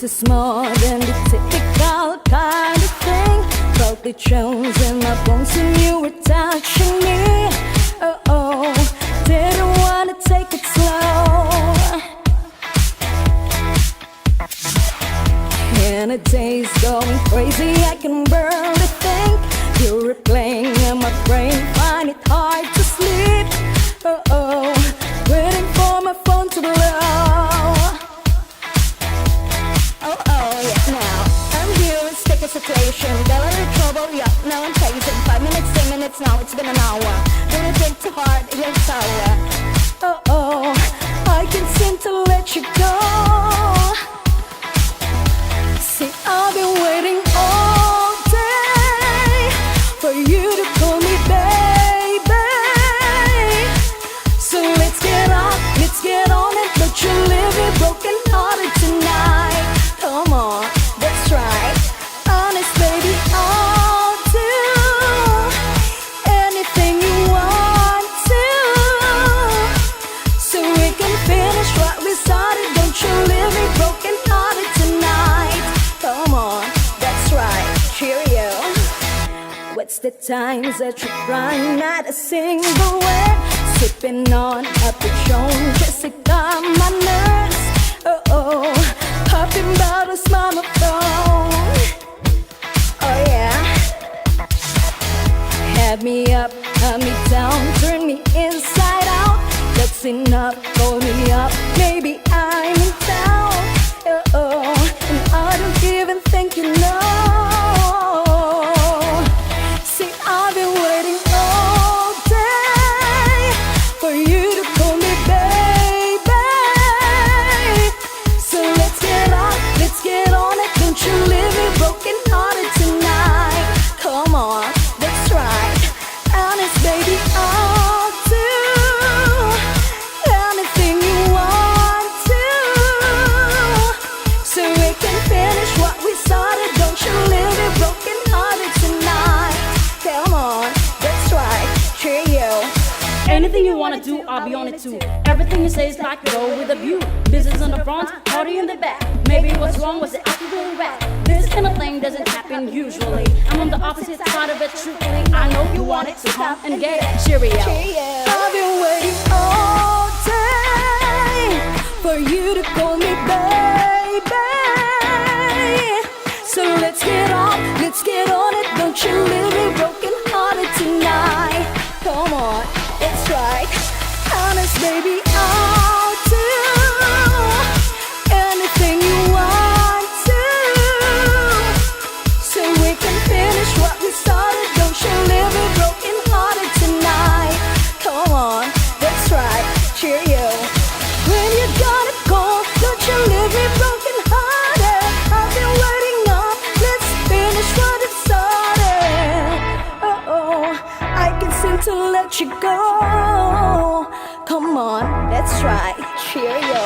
This is more than the typical kind of thing. Broke the Jones in my bones and you were touching me. Oh, oh, didn't wanna take it slow. And the day's going crazy, I can barely think. You're replaying in my brain, find it hard to sleep. Oh, oh, waiting for my phone to blow. Oh, oh, yeah, now I'm here in sticky situation. Got a little trouble, yeah, now I'm chasing 5 minutes, 10 minutes, now it's been an hour. Didn't think too hard, it was sour. Oh, oh, I can't seem to let you go. See, I've been waiting all day for you to call me baby. So let's get on it, don't you leave me broken hearted tonight. Come on, that's right, honest baby, I'll do anything you want to, so we can finish what we started. Don't you leave me broken hearted tonight. Come on, that's right, cheerio. What's the times that you're crying, not a single word? Sipping on a Patron just to calm my nerves. Oh, oh, popping bottles, mama phone. Oh yeah, have me up, have me down, turn me inside out. That's enough, call me up, maybe I'm in town. Oh, oh, and I don't even think you know. See, I've been waiting all day for you to call me baby. So let's get on it, don't you leave me broken hearted tonight. Come on, that's right, honest baby, I'll do anything you want to, so we can finish what we started. Don't you leave me broken hearted tonight. Come on, that's right, cheerio. Anything you wanna do, I'll be on it too. Everything you say is like go with a view. Business in the front, party in the back. Maybe what's wrong was the acting going back. This kind of thing doesn't happen usually. I'm on the opposite side of it, truthfully. I know you want it, so come and get it. Cheerio. I've been waiting all day for you to call me baby. So let's get on it, don't you leave me broken hearted tonight. Come on, it's right, honest baby, I'll do anything you want to, so we can finish what we started. Don't you leave me broken hearted tonight. Come on, that's right, cheerio. When you gonna go, don't you leave me broken hearted. I've been waiting up, let's finish what it started. Oh, oh, I can't seem to let you go. Come on, that's right, cheerio.